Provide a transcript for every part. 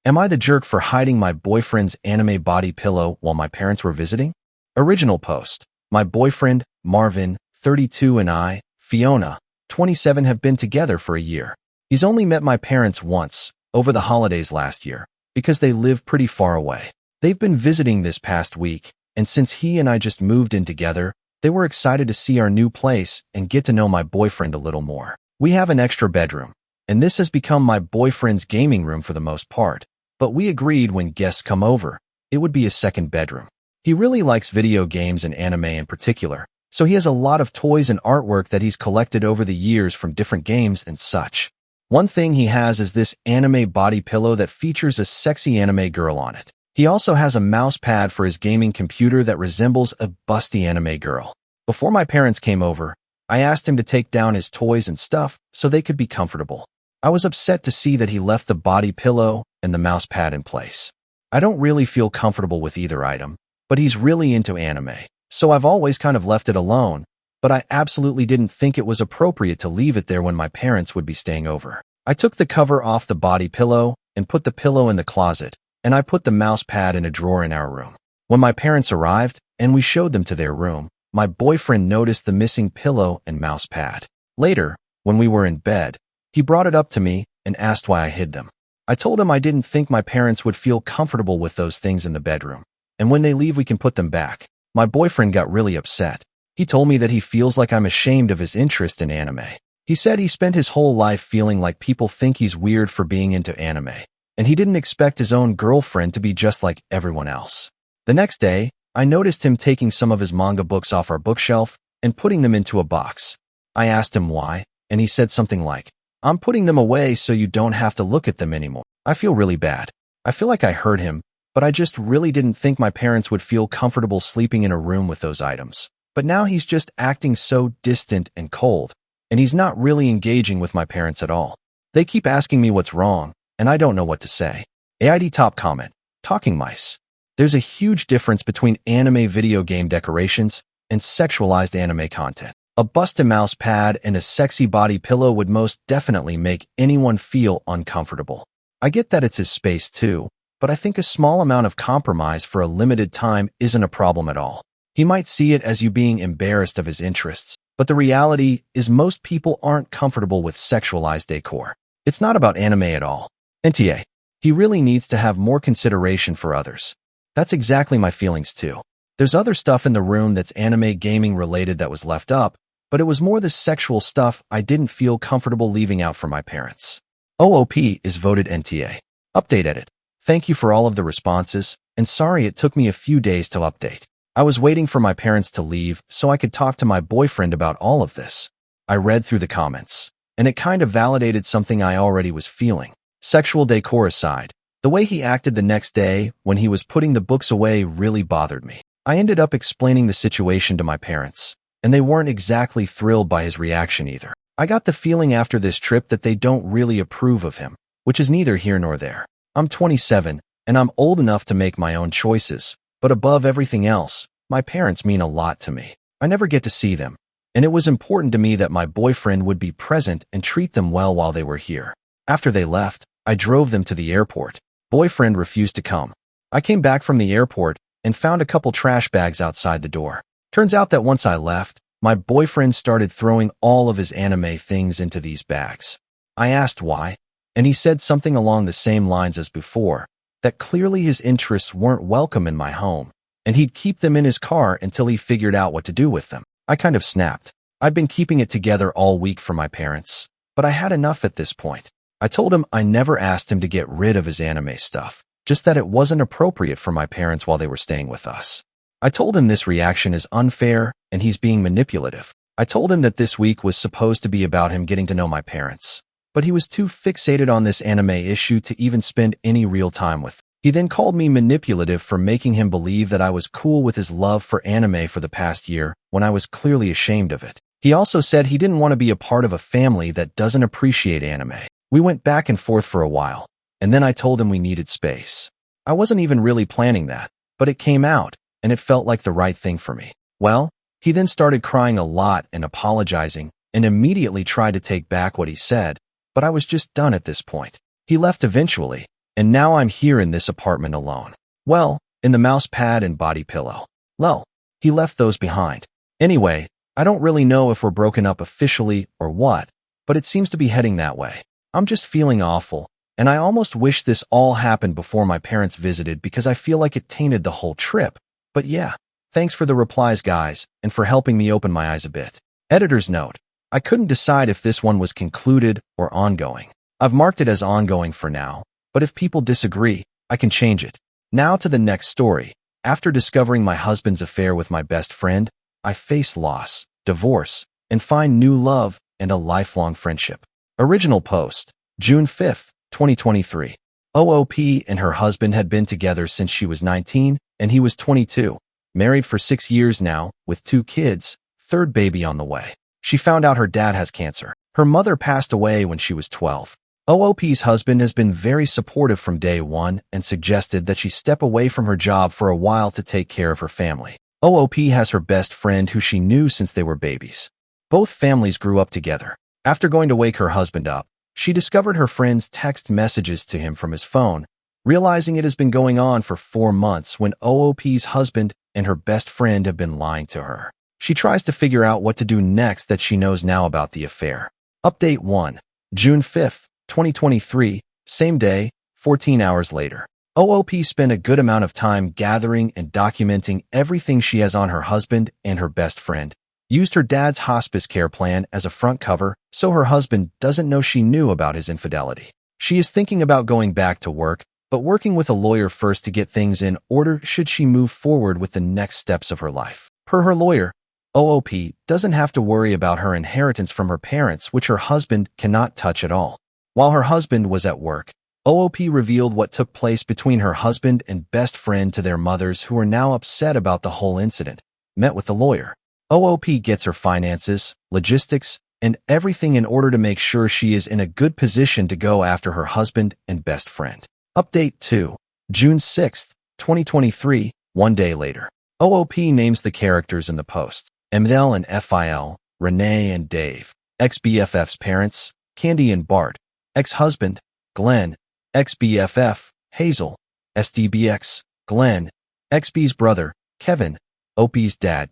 Am I the jerk for hiding my boyfriend's anime body pillow while my parents were visiting? Original post. My boyfriend, Marvin, 32, and I, Fiona, 27, have been together for a year. He's only met my parents once, over the holidays last year, because they live pretty far away. They've been visiting this past week, and since he and I just moved in together, they were excited to see our new place and get to know my boyfriend a little more. We have an extra bedroom, and this has become my boyfriend's gaming room for the most part, but we agreed when guests come over, it would be a second bedroom. He really likes video games and anime in particular, so he has a lot of toys and artwork that he's collected over the years from different games and such. One thing he has is this anime body pillow that features a sexy anime girl on it. He also has a mouse pad for his gaming computer that resembles a busty anime girl. Before my parents came over, I asked him to take down his toys and stuff so they could be comfortable. I was upset to see that he left the body pillow and the mouse pad in place. I don't really feel comfortable with either item, but he's really into anime, so I've always kind of left it alone, but I absolutely didn't think it was appropriate to leave it there when my parents would be staying over. I took the cover off the body pillow and put the pillow in the closet, and I put the mouse pad in a drawer in our room. When my parents arrived and we showed them to their room, my boyfriend noticed the missing pillow and mouse pad. Later, when we were in bed, he brought it up to me and asked why I hid them. I told him I didn't think my parents would feel comfortable with those things in the bedroom, and when they leave we can put them back. My boyfriend got really upset. He told me that he feels like I'm ashamed of his interest in anime. He said he spent his whole life feeling like people think he's weird for being into anime, and he didn't expect his own girlfriend to be just like everyone else. The next day, I noticed him taking some of his manga books off our bookshelf and putting them into a box. I asked him why, and he said something like, "I'm putting them away so you don't have to look at them anymore." I feel really bad. I feel like I hurt him, but I just really didn't think my parents would feel comfortable sleeping in a room with those items. But now he's just acting so distant and cold, and he's not really engaging with my parents at all. They keep asking me what's wrong, and I don't know what to say. AITA top comment. Talking mice. There's a huge difference between anime video game decorations and sexualized anime content. A busted mouse pad and a sexy body pillow would most definitely make anyone feel uncomfortable. I get that it's his space too, but I think a small amount of compromise for a limited time isn't a problem at all. He might see it as you being embarrassed of his interests, but the reality is most people aren't comfortable with sexualized decor. It's not about anime at all. NTA. He really needs to have more consideration for others. That's exactly my feelings too. There's other stuff in the room that's anime gaming related that was left up, but it was more the sexual stuff I didn't feel comfortable leaving out for my parents. OOP is voted NTA. Update edit. Thank you for all of the responses, and sorry it took me a few days to update. I was waiting for my parents to leave so I could talk to my boyfriend about all of this. I read through the comments, and it kind of validated something I already was feeling. Sexual decor aside, the way he acted the next day when he was putting the books away really bothered me. I ended up explaining the situation to my parents, and they weren't exactly thrilled by his reaction either. I got the feeling after this trip that they don't really approve of him, which is neither here nor there. I'm 27, and I'm old enough to make my own choices, but above everything else, my parents mean a lot to me. I never get to see them, and it was important to me that my boyfriend would be present and treat them well while they were here. After they left, I drove them to the airport. Boyfriend refused to come. I came back from the airport and found a couple trash bags outside the door. Turns out that once I left, my boyfriend started throwing all of his anime things into these bags. I asked why, and he said something along the same lines as before, that clearly his interests weren't welcome in my home, and he'd keep them in his car until he figured out what to do with them. I kind of snapped. I'd been keeping it together all week for my parents, but I had enough at this point. I told him I never asked him to get rid of his anime stuff, just that it wasn't appropriate for my parents while they were staying with us. I told him this reaction is unfair and he's being manipulative. I told him that this week was supposed to be about him getting to know my parents, but he was too fixated on this anime issue to even spend any real time with. He then called me manipulative for making him believe that I was cool with his love for anime for the past year when I was clearly ashamed of it. He also said he didn't want to be a part of a family that doesn't appreciate anime. We went back and forth for a while, and then I told him we needed space. I wasn't even really planning that, but it came out, and it felt like the right thing for me. Well, he then started crying a lot and apologizing, and immediately tried to take back what he said, but I was just done at this point. He left eventually, And now I'm here in this apartment alone. Well, in the mouse pad and body pillow. Lol. He left those behind. Anyway, I don't really know if we're broken up officially or what, but it seems to be heading that way. I'm just feeling awful, and I almost wish this all happened before my parents visited because I feel like it tainted the whole trip. But yeah, thanks for the replies, guys, and for helping me open my eyes a bit. Editor's note: I couldn't decide if this one was concluded or ongoing. I've marked it as ongoing for now, but if people disagree, I can change it. Now to the next story. After discovering my husband's affair with my best friend, I face loss, divorce, and find new love and a lifelong friendship. Original post, June 5th, 2023. OOP and her husband had been together since she was 19 and he was 22. Married for 6 years now, with 2 kids, third baby on the way. She found out her dad has cancer. Her mother passed away when she was 12. OOP's husband has been very supportive from day one and suggested that she step away from her job for a while to take care of her family. OOP has her best friend who she knew since they were babies. Both families grew up together. After going to wake her husband up, she discovered her friend's text messages to him from his phone, realizing it has been going on for 4 months when OOP's husband and her best friend have been lying to her. She tries to figure out what to do next that she knows now about the affair. Update 1. June 5th, 2023, same day, 14 hours later. OOP spent a good amount of time gathering and documenting everything she has on her husband and her best friend. Used her dad's hospice care plan as a front cover so her husband doesn't know she knew about his infidelity. She is thinking about going back to work, but working with a lawyer first to get things in order should she move forward with the next steps of her life. Per her lawyer, OOP doesn't have to worry about her inheritance from her parents, which her husband cannot touch at all. While her husband was at work, OOP revealed what took place between her husband and best friend to their mothers, who are now upset about the whole incident. Met with the lawyer. OOP gets her finances, logistics, and everything in order to make sure she is in a good position to go after her husband and best friend. Update 2. June 6th, 2023, 1 day later. OOP names the characters in the posts. Emdel and Phil, Renee and Dave. Ex-BFF's parents, Candy and Bart. Ex-husband, Glenn. Ex-BFF, Hazel. SDBX, Glenn. Ex-B's brother, Kevin. OP's dad.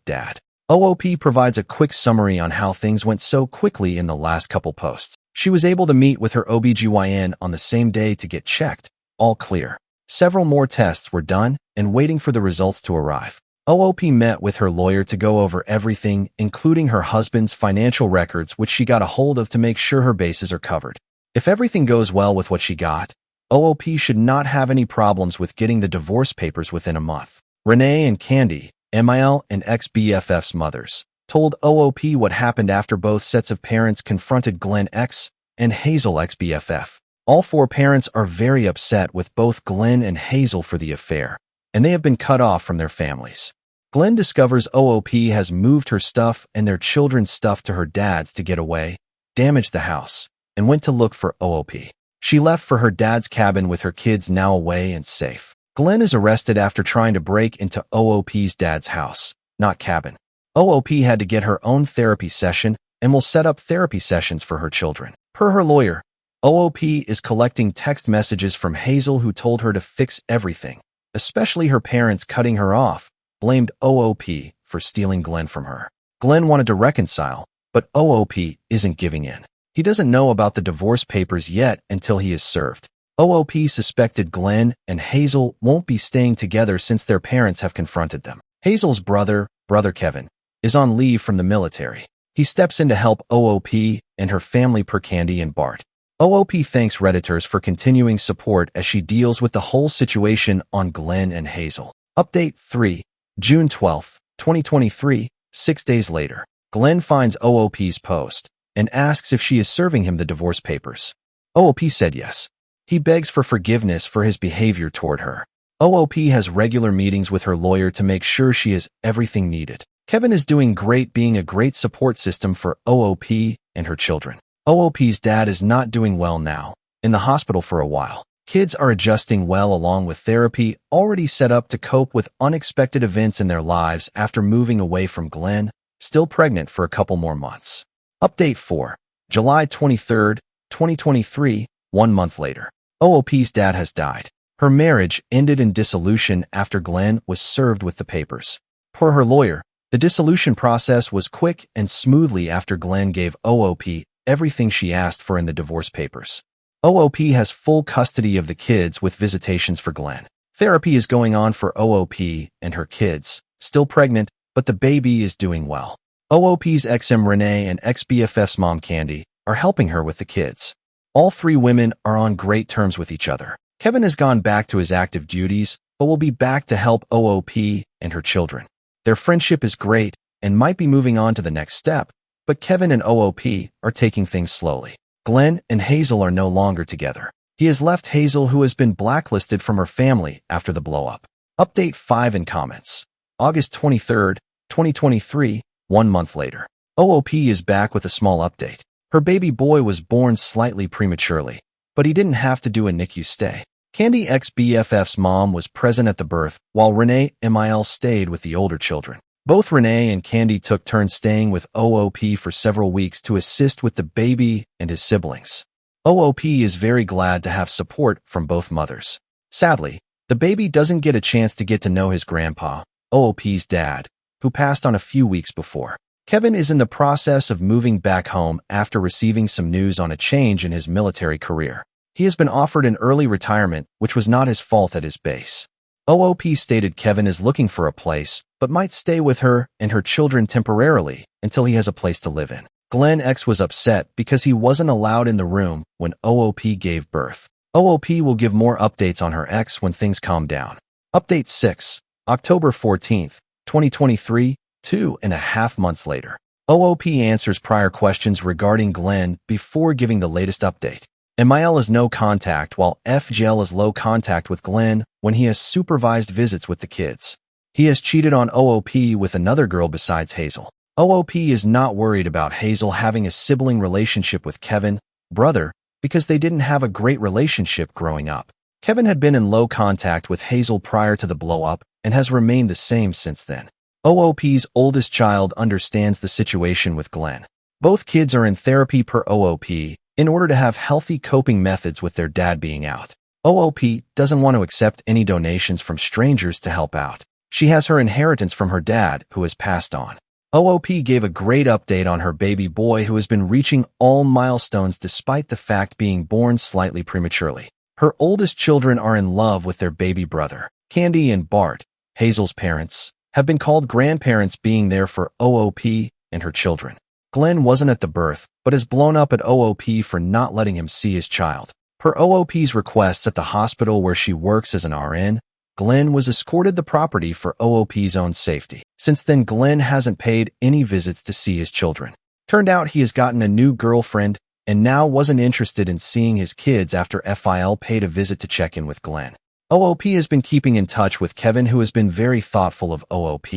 OOP provides a quick summary on how things went so quickly in the last couple posts. She was able to meet with her OBGYN on the same day to get checked. All clear. Several more tests were done and waiting for the results to arrive. OOP met with her lawyer to go over everything, including her husband's financial records, which she got a hold of to make sure her bases are covered. If everything goes well with what she got, OOP should not have any problems with getting the divorce papers within a month. Renee and Candy, MIL and ex-BFF's mothers, told OOP what happened after both sets of parents confronted Glenn X and Hazel ex-BFF. All 4 parents are very upset with both Glenn and Hazel for the affair, and they have been cut off from their families. Glenn discovers OOP has moved her stuff and their children's stuff to her dad's to get away, damaged the house, and went to look for OOP. She left for her dad's cabin with her kids now away and safe. Glenn is arrested after trying to break into OOP's dad's house, not cabin. OOP had to get her own therapy session and will set up therapy sessions for her children. Per her lawyer, OOP is collecting text messages from Hazel, who told her to fix everything, especially her parents cutting her off, blamed OOP for stealing Glenn from her. Glenn wanted to reconcile, but OOP isn't giving in. He doesn't know about the divorce papers yet until he is served. OOP suspected Glenn and Hazel won't be staying together since their parents have confronted them. Hazel's brother Kevin, is on leave from the military. He steps in to help OOP and her family per Candy and Bart. OOP thanks Redditors for continuing support as she deals with the whole situation on Glenn and Hazel. Update 3. June 12th, 2023, 6 days later. Glenn finds OOP's post and asks if she is serving him the divorce papers. OOP said yes. He begs for forgiveness for his behavior toward her. OOP has regular meetings with her lawyer to make sure she has everything needed. Kevin is doing great, being a great support system for OOP and her children. OOP's dad is not doing well now, in the hospital for a while. Kids are adjusting well along with therapy already set up to cope with unexpected events in their lives after moving away from Glenn, still pregnant for a couple more months. Update 4. July 23rd, 2023, 1 month later. OOP's dad has died. Her marriage ended in dissolution after Glenn was served with the papers. Per her lawyer, the dissolution process was quick and smoothly after Glenn gave OOP everything she asked for in the divorce papers. OOP has full custody of the kids with visitations for Glenn. Therapy is going on for OOP and her kids, still pregnant, but the baby is doing well. OOP's ex-M Renee and ex-BFF's mom Candy are helping her with the kids. All three women are on great terms with each other. Kevin has gone back to his active duties, but will be back to help OOP and her children. Their friendship is great and might be moving on to the next step, but Kevin and OOP are taking things slowly. Glenn and Hazel are no longer together. He has left Hazel, who has been blacklisted from her family after the blow-up. Update 5 in comments. August 23, 2023, 1 month later. OOP is back with a small update. Her baby boy was born slightly prematurely, but he didn't have to do a NICU stay. Candy ex-BFF's mom was present at the birth, while Renee MIL stayed with the older children. Both Renee and Candy took turns staying with OOP for several weeks to assist with the baby and his siblings. OOP is very glad to have support from both mothers. Sadly, the baby doesn't get a chance to get to know his grandpa, OOP's dad, who passed on a few weeks before. Kevin is in the process of moving back home after receiving some news on a change in his military career. He has been offered an early retirement, which was not his fault at his base. OOP stated Kevin is looking for a place, but might stay with her and her children temporarily until he has a place to live in. Glenn X was upset because he wasn't allowed in the room when OOP gave birth. OOP will give more updates on her ex when things calm down. Update 6, October 14th, 2023, 2.5 months later. OOP answers prior questions regarding Glenn before giving the latest update. MIL is no contact, while FGL is low contact with Glenn when he has supervised visits with the kids. He has cheated on OOP with another girl besides Hazel. OOP is not worried about Hazel having a sibling relationship with Kevin, brother, because they didn't have a great relationship growing up. Kevin had been in low contact with Hazel prior to the blow-up and has remained the same since then. OOP's oldest child understands the situation with Glenn. Both kids are in therapy per OOP in order to have healthy coping methods with their dad being out. OOP doesn't want to accept any donations from strangers to help out. She has her inheritance from her dad, who has passed on. OOP gave a great update on her baby boy, who has been reaching all milestones despite the fact being born slightly prematurely. Her oldest children are in love with their baby brother. Candy and Bart, Hazel's parents, have been called grandparents, being there for OOP and her children. Glenn wasn't at the birth, but is blown up at OOP for not letting him see his child. Per OOP's requests at the hospital where she works as an RN, Glenn was escorted the property for OOP's own safety. Since then, Glenn hasn't paid any visits to see his children. Turned out he has gotten a new girlfriend and now wasn't interested in seeing his kids after FIL paid a visit to check in with Glenn. OOP has been keeping in touch with Kevin, who has been very thoughtful of OOP,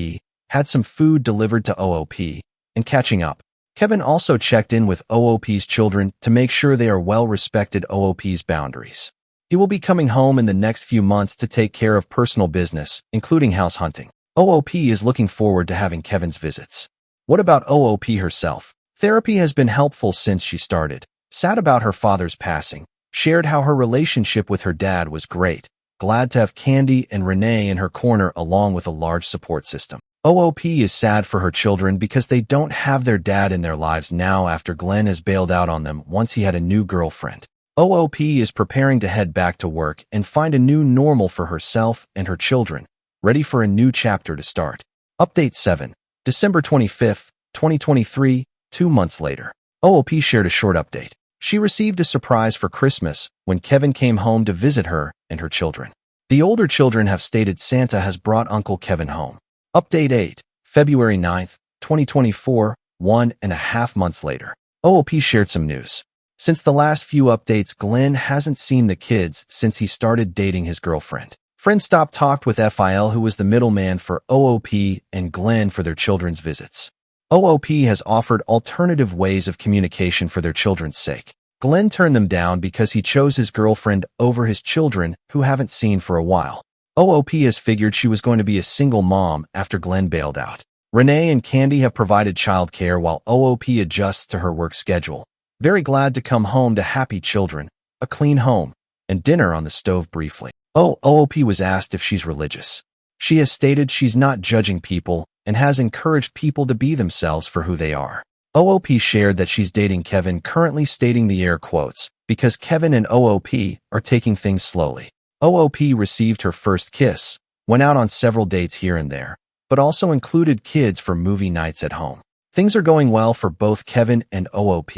had some food delivered to OOP, and catching up. Kevin also checked in with OOP's children to make sure they are well respected OOP's boundaries. He will be coming home in the next few months to take care of personal business, including house hunting. OOP is looking forward to having Kevin's visits. What about OOP herself? Therapy has been helpful since she started. Sad about her father's passing. Shared how her relationship with her dad was great. Glad to have Candy and Renee in her corner along with a large support system. OOP is sad for her children because they don't have their dad in their lives now after Glenn has bailed out on them once he had a new girlfriend. OOP is preparing to head back to work and find a new normal for herself and her children, ready for a new chapter to start. Update 7, December 25th, 2023, 2 months later. OOP shared a short update. She received a surprise for Christmas when Kevin came home to visit her and her children. The older children have stated Santa has brought Uncle Kevin home. Update 8, February 9th, 2024, 1.5 months later. OOP shared some news. Since the last few updates, Glenn hasn't seen the kids since he started dating his girlfriend. Friends stopped talked with FIL, who was the middleman for OOP and Glenn for their children's visits. OOP has offered alternative ways of communication for their children's sake. Glenn turned them down because he chose his girlfriend over his children, who haven't seen for a while. OOP has figured she was going to be a single mom after Glenn bailed out. Renee and Candy have provided childcare while OOP adjusts to her work schedule. Very glad to come home to happy children, a clean home, and dinner on the stove briefly. OOP was asked if she's religious. She has stated she's not judging people and has encouraged people to be themselves for who they are. OOP shared that she's dating Kevin, currently stating the air quotes, because Kevin and OOP are taking things slowly. OOP received her first kiss, went out on several dates here and there, but also included kids for movie nights at home. Things are going well for both Kevin and OOP,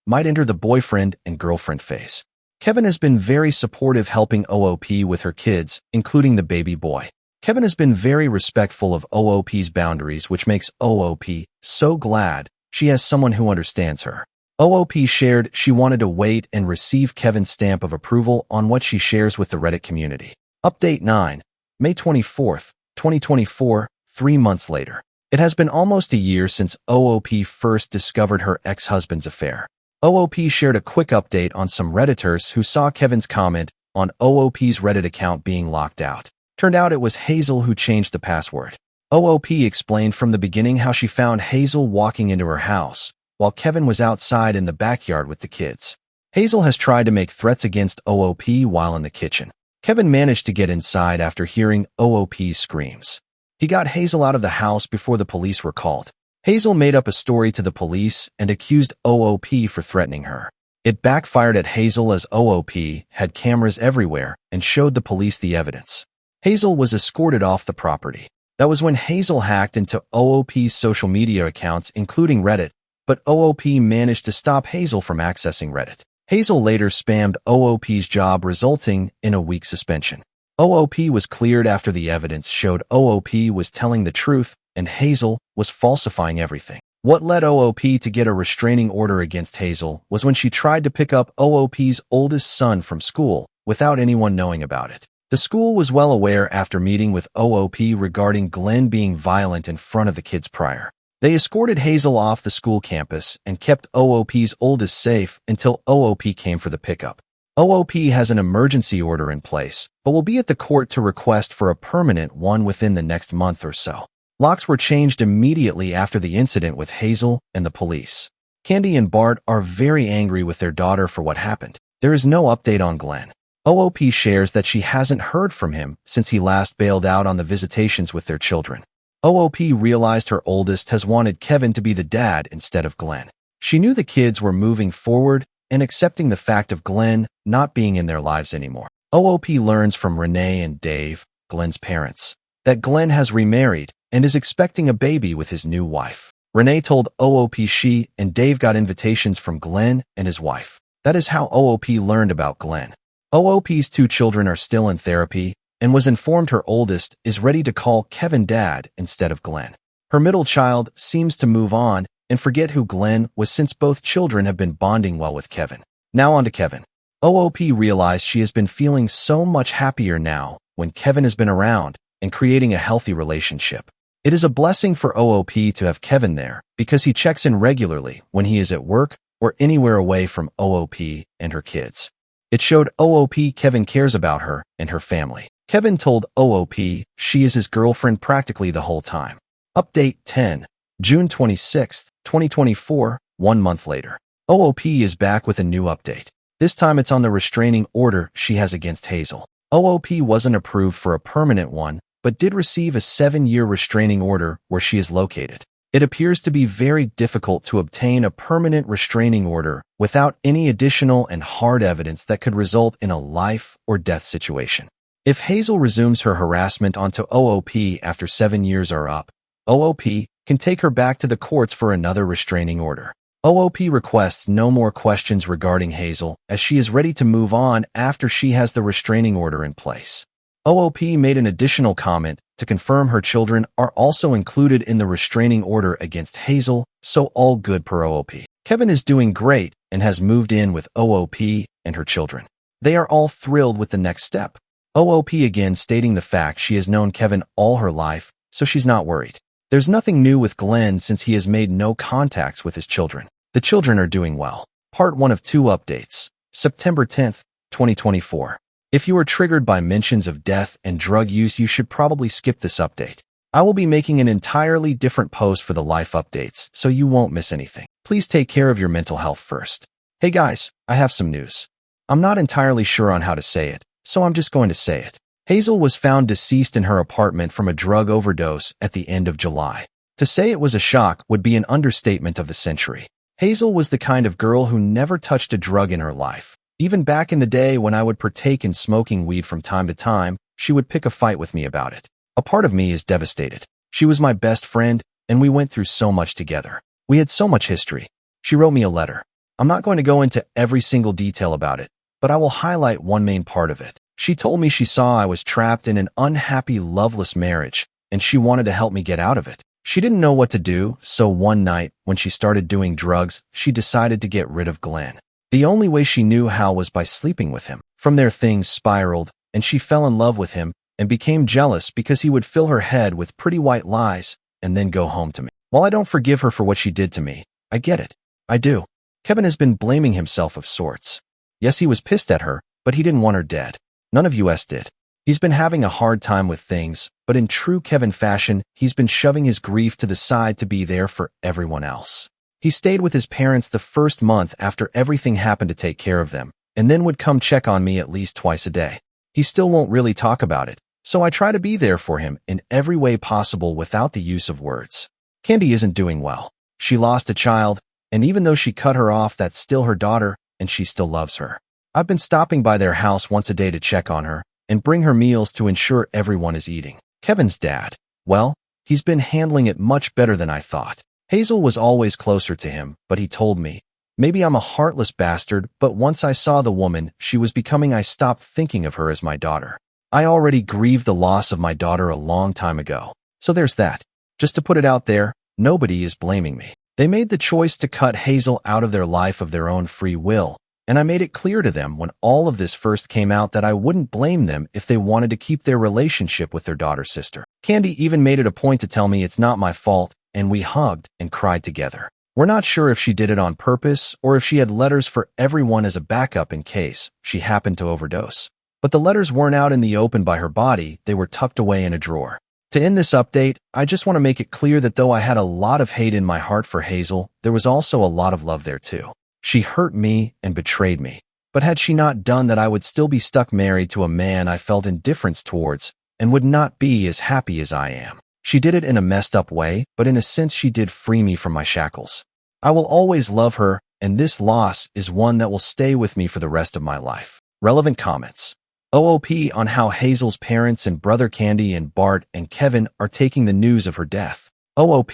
might enter the boyfriend and girlfriend phase. Kevin has been very supportive, helping OOP with her kids, including the baby boy. Kevin has been very respectful of OOP's boundaries, which makes OOP so glad she has someone who understands her. OOP shared she wanted to wait and receive Kevin's stamp of approval on what she shares with the Reddit community. Update 9, May 24th, 2024, 3 months later. It has been almost a year since OOP first discovered her ex-husband's affair. OOP shared a quick update on some Redditors who saw Kevin's comment on OOP's Reddit account being locked out. Turned out it was Hazel who changed the password. OOP explained from the beginning how she found Hazel walking into her house, while Kevin was outside in the backyard with the kids. Hazel has tried to make threats against OOP while in the kitchen. Kevin managed to get inside after hearing OOP's screams. He got Hazel out of the house before the police were called. Hazel made up a story to the police and accused OOP for threatening her. It backfired at Hazel as OOP had cameras everywhere and showed the police the evidence. Hazel was escorted off the property. That was when Hazel hacked into OOP's social media accounts, including Reddit, but OOP managed to stop Hazel from accessing Reddit. Hazel later spammed OOP's job, resulting in a week suspension. OOP was cleared after the evidence showed OOP was telling the truth and Hazel was falsifying everything. What led OOP to get a restraining order against Hazel was when she tried to pick up OOP's oldest son from school without anyone knowing about it. The school was well aware after meeting with OOP regarding Glenn being violent in front of the kids prior. They escorted Hazel off the school campus and kept OOP's oldest safe until OOP came for the pickup. OOP has an emergency order in place, but will be at the court to request for a permanent one within the next month or so. Locks were changed immediately after the incident with Hazel and the police. Candy and Bart are very angry with their daughter for what happened. There is no update on Glenn. OOP shares that she hasn't heard from him since he last bailed out on the visitations with their children. OOP realized her oldest has wanted Kevin to be the dad instead of Glenn. She knew the kids were moving forward and accepting the fact of Glenn not being in their lives anymore. OOP learns from Renee and Dave, Glenn's parents, that Glenn has remarried and is expecting a baby with his new wife. Renee told OOP she and Dave got invitations from Glenn and his wife. That is how OOP learned about Glenn. OOP's 2 children are still in therapy and was informed her oldest is ready to call Kevin dad instead of Glenn. Her middle child seems to move on and forget who Glenn was since both children have been bonding well with Kevin. Now on to Kevin. OOP realized she has been feeling so much happier now when Kevin has been around and creating a healthy relationship. It is a blessing for OOP to have Kevin there because he checks in regularly when he is at work or anywhere away from OOP and her kids. It showed OOP Kevin cares about her and her family. Kevin told OOP she is his girlfriend practically the whole time. Update 10, June 26, 2024, 1 month later. OOP is back with a new update. This time it's on the restraining order she has against Hazel. OOP wasn't approved for a permanent one, but did receive a 7-year restraining order where she is located. It appears to be very difficult to obtain a permanent restraining order without any additional and hard evidence that could result in a life or death situation. If Hazel resumes her harassment onto OOP after 7 years are up, OOP can take her back to the courts for another restraining order. OOP requests no more questions regarding Hazel as she is ready to move on after she has the restraining order in place. OOP made an additional comment to confirm her children are also included in the restraining order against Hazel, so all good per OOP. Kevin is doing great and has moved in with OOP and her children. They are all thrilled with the next step. OOP again stating the fact she has known Kevin all her life, so she's not worried. There's nothing new with Glenn since he has made no contacts with his children. The children are doing well. Part 1 of 2 updates. September 10th, 2024. If you are triggered by mentions of death and drug use, you should probably skip this update. I will be making an entirely different post for the life updates, so you won't miss anything. Please take care of your mental health first. Hey guys, I have some news. I'm not entirely sure on how to say it, so I'm just going to say it. Hazel was found deceased in her apartment from a drug overdose at the end of July. To say it was a shock would be an understatement of the century. Hazel was the kind of girl who never touched a drug in her life. Even back in the day when I would partake in smoking weed from time to time, she would pick a fight with me about it. A part of me is devastated. She was my best friend, and we went through so much together. We had so much history. She wrote me a letter. I'm not going to go into every single detail about it, but I will highlight one main part of it. She told me she saw I was trapped in an unhappy, loveless marriage, and she wanted to help me get out of it. She didn't know what to do, so one night, when she started doing drugs, she decided to get rid of Glenn. The only way she knew how was by sleeping with him. From there, things spiraled, and she fell in love with him and became jealous because he would fill her head with pretty white lies and then go home to me. While I don't forgive her for what she did to me, I get it. I do. Kevin has been blaming himself of sorts. Yes, he was pissed at her, but he didn't want her dead. None of us did. He's been having a hard time with things, but in true Kevin fashion, he's been shoving his grief to the side to be there for everyone else. He stayed with his parents the first month after everything happened to take care of them, and then would come check on me at least twice a day. He still won't really talk about it, so I try to be there for him in every way possible without the use of words. Candy isn't doing well. She lost a child, and even though she cut her off, that's still her daughter, and she still loves her. I've been stopping by their house once a day to check on her and bring her meals to ensure everyone is eating. Kevin's dad, well, he's been handling it much better than I thought. Hazel was always closer to him, but he told me, maybe I'm a heartless bastard, but once I saw the woman she was becoming, I stopped thinking of her as my daughter. I already grieved the loss of my daughter a long time ago. So there's that. Just to put it out there, nobody is blaming me. They made the choice to cut Hazel out of their life of their own free will, and I made it clear to them when all of this first came out that I wouldn't blame them if they wanted to keep their relationship with their daughter's sister. Candy even made it a point to tell me it's not my fault, and we hugged and cried together. We're not sure if she did it on purpose or if she had letters for everyone as a backup in case she happened to overdose. But the letters weren't out in the open by her body, they were tucked away in a drawer. To end this update, I just want to make it clear that though I had a lot of hate in my heart for Hazel, there was also a lot of love there too. She hurt me and betrayed me. But had she not done that, I would still be stuck married to a man I felt indifference towards and would not be as happy as I am. She did it in a messed up way, but in a sense she did free me from my shackles. I will always love her, and this loss is one that will stay with me for the rest of my life. Relevant comments. OOP on how Hazel's parents and brother Candy and Bart and Kevin are taking the news of her death. OOP.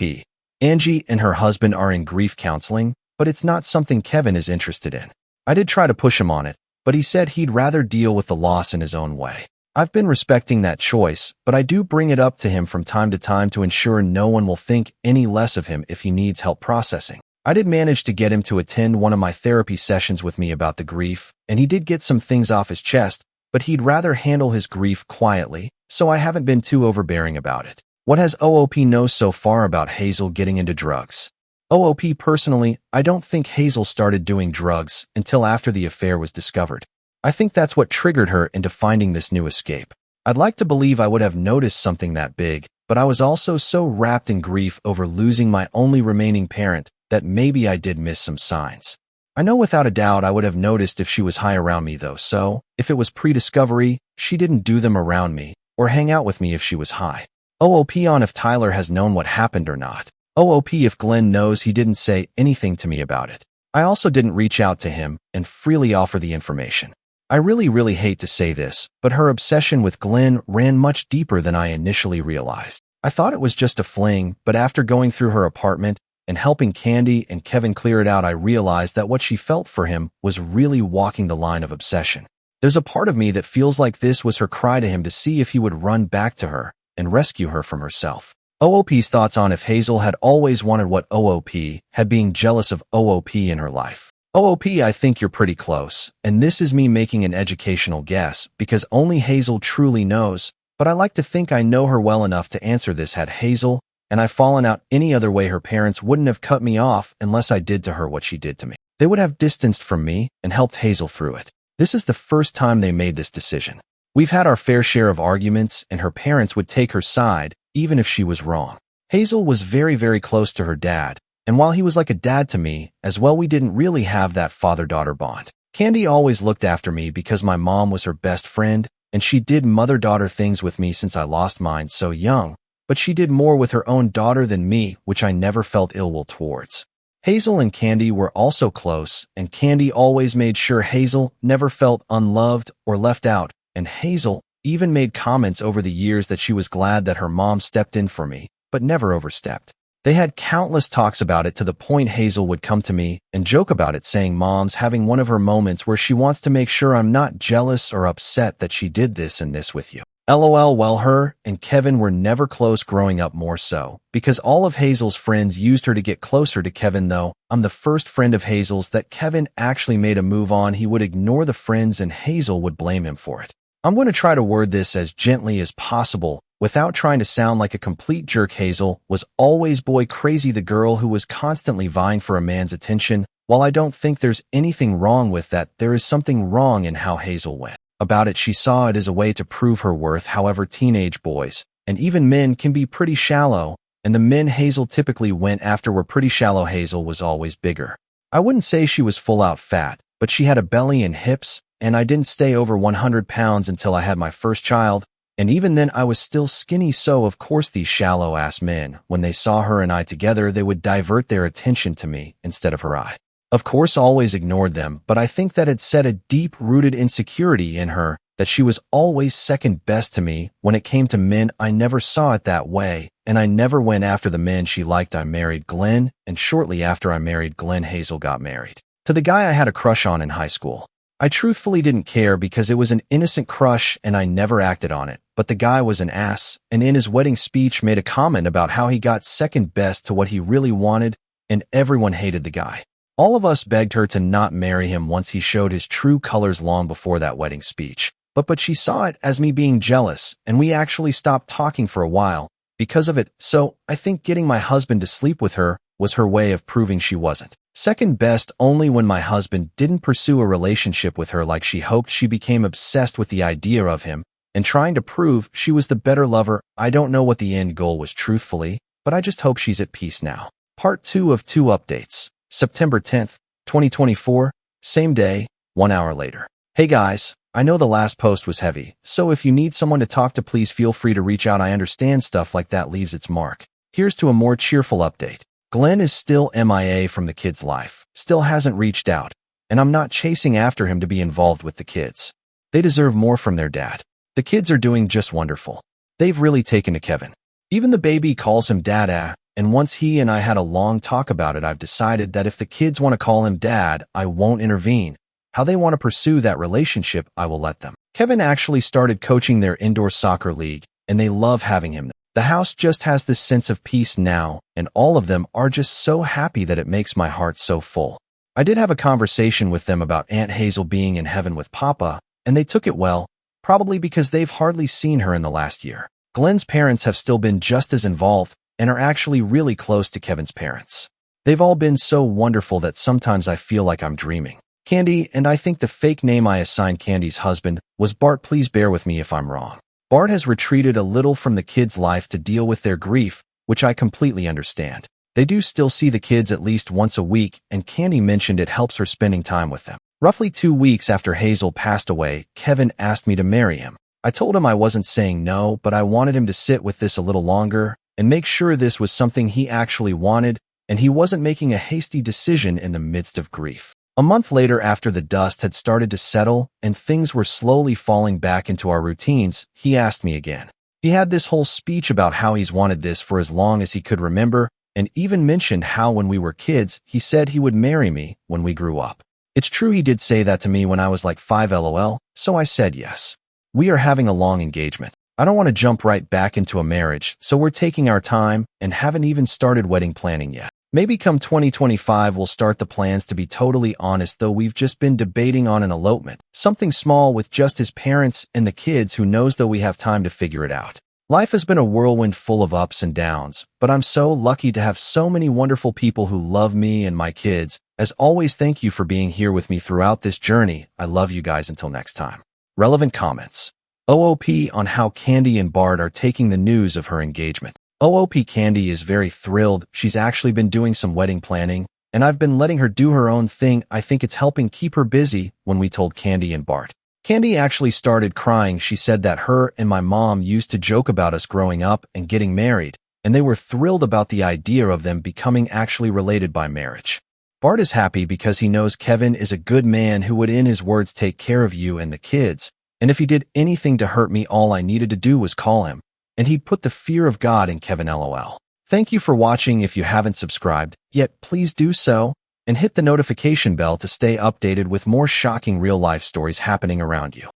Angie and her husband are in grief counseling, but it's not something Kevin is interested in. I did try to push him on it, but he said he'd rather deal with the loss in his own way. I've been respecting that choice, but I do bring it up to him from time to time to ensure no one will think any less of him if he needs help processing. I did manage to get him to attend one of my therapy sessions with me about the grief, and he did get some things off his chest, but he'd rather handle his grief quietly, so I haven't been too overbearing about it. What has OOP know so far about Hazel getting into drugs? OOP, personally, I don't think Hazel started doing drugs until after the affair was discovered. I think that's what triggered her into finding this new escape. I'd like to believe I would have noticed something that big, but I was also so wrapped in grief over losing my only remaining parent that maybe I did miss some signs. I know without a doubt I would have noticed if she was high around me though, so if it was pre-discovery, she didn't do them around me or hang out with me if she was high. OOP on if Tyler has known what happened or not. OOP if Glenn knows he didn't say anything to me about it. I also didn't reach out to him and freely offer the information. I really hate to say this, but her obsession with Glenn ran much deeper than I initially realized. I thought it was just a fling, but after going through her apartment and helping Candy and Kevin clear it out, I realized that what she felt for him was really walking the line of obsession. There's a part of me that feels like this was her cry to him to see if he would run back to her and rescue her from herself. OOP's thoughts on if Hazel had always wanted what OOP had, being jealous of OOP in her life. OOP, I think you're pretty close, and this is me making an educational guess because only Hazel truly knows, but I like to think I know her well enough to answer this. Had Hazel and I fallen out any other way, her parents wouldn't have cut me off unless I did to her what she did to me. They would have distanced from me and helped Hazel through it. This is the first time they made this decision. We've had our fair share of arguments, and her parents would take her side, even if she was wrong. Hazel was very close to her dad, and while he was like a dad to me as well, we didn't really have that father-daughter bond. Candy always looked after me because my mom was her best friend, and she did mother-daughter things with me since I lost mine so young, but she did more with her own daughter than me, which I never felt ill will towards. Hazel and Candy were also close, and Candy always made sure Hazel never felt unloved or left out, and Hazel even made comments over the years that she was glad that her mom stepped in for me, but never overstepped. They had countless talks about it to the point Hazel would come to me and joke about it, saying Mom's having one of her moments where she wants to make sure I'm not jealous or upset that she did this and this with you. LOL. Well, her and Kevin were never close growing up, more so because all of Hazel's friends used her to get closer to Kevin, though I'm the first friend of Hazel's that Kevin actually made a move on. He would ignore the friends and Hazel would blame him for it. I'm going to try to word this as gently as possible without trying to sound like a complete jerk. Hazel was always boy crazy, the girl who was constantly vying for a man's attention. While I don't think there's anything wrong with that, there is something wrong in how Hazel went about it. She saw it as a way to prove her worth. However, teenage boys and even men can be pretty shallow, and the men Hazel typically went after were pretty shallow. Hazel was always bigger. I wouldn't say she was full out fat, but she had a belly and hips, and I didn't stay over 100 pounds until I had my first child, and even then I was still skinny. So of course these shallow-ass men, when they saw her and I together, they would divert their attention to me instead of her. I, of course, always ignored them, but I think that had set a deep-rooted insecurity in her that she was always second best to me. When it came to men, I never saw it that way, and I never went after the men she liked. I married Glenn, and shortly after I married Glenn, Hazel got married to the guy I had a crush on in high school. I truthfully didn't care because it was an innocent crush and I never acted on it, but the guy was an ass, and in his wedding speech made a comment about how he got second best to what he really wanted, and everyone hated the guy. All of us begged her to not marry him once he showed his true colors long before that wedding speech. But she saw it as me being jealous, and we actually stopped talking for a while because of it. So I think getting my husband to sleep with her was her way of proving she wasn't second best. Only when my husband didn't pursue a relationship with her like she hoped, she became obsessed with the idea of him and trying to prove she was the better lover. I don't know what the end goal was truthfully, but I just hope she's at peace now. Part 2 of 2 updates. September 10th, 2024, same day, 1 hour later. Hey guys, I know the last post was heavy, so if you need someone to talk to, please feel free to reach out. I understand stuff like that leaves its mark. Here's to a more cheerful update. Glenn is still MIA from the kids' life, still hasn't reached out, and I'm not chasing after him to be involved with the kids. They deserve more from their dad. The kids are doing just wonderful. They've really taken to Kevin. Even the baby calls him Dada, and once he and I had a long talk about it, I've decided that if the kids want to call him Dad, I won't intervene. How they want to pursue that relationship, I will let them. Kevin actually started coaching their indoor soccer league, and they love having him there. The house just has this sense of peace now, and all of them are just so happy that it makes my heart so full. I did have a conversation with them about Aunt Hazel being in heaven with Papa, and they took it well, probably because they've hardly seen her in the last year. Glenn's parents have still been just as involved and are actually really close to Kevin's parents. They've all been so wonderful that sometimes I feel like I'm dreaming. Candy, and I think the fake name I assigned Candy's husband was Bart. Please bear with me if I'm wrong. Bart has retreated a little from the kids' life to deal with their grief, which I completely understand. They do still see the kids at least once a week, and Candy mentioned it helps her spending time with them. Roughly 2 weeks after Hazel passed away, Kevin asked me to marry him. I told him I wasn't saying no, but I wanted him to sit with this a little longer and make sure this was something he actually wanted, and he wasn't making a hasty decision in the midst of grief. A month later, after the dust had started to settle and things were slowly falling back into our routines, he asked me again. He had this whole speech about how he's wanted this for as long as he could remember, and even mentioned how when we were kids, he said he would marry me when we grew up. It's true, he did say that to me when I was like 5 LOL, so I said yes. We are having a long engagement. I don't want to jump right back into a marriage, so we're taking our time and haven't even started wedding planning yet. Maybe come 2025 we'll start the plans. To be totally honest though, we've just been debating on an elopement, something small with just his parents and the kids. Who knows, though, we have time to figure it out. Life has been a whirlwind full of ups and downs, but I'm so lucky to have so many wonderful people who love me and my kids. As always, thank you for being here with me throughout this journey. I love you guys. Until next time. Relevant comments. OOP on how Candy and Bart are taking the news of her engagement. OOP Candy is very thrilled. She's actually been doing some wedding planning, and I've been letting her do her own thing. I think it's helping keep her busy," when we told Candy and Bart. Candy actually started crying. She said that her and my mom used to joke about us growing up and getting married, and they were thrilled about the idea of them becoming actually related by marriage. Bart is happy because he knows Kevin is a good man who would, in his words, take care of you and the kids, and if he did anything to hurt me, all I needed to do was call him, and he'd put the fear of God in Kevin, lol. Thank you for watching. If you haven't subscribed yet, please do so, and hit the notification bell to stay updated with more shocking real-life stories happening around you.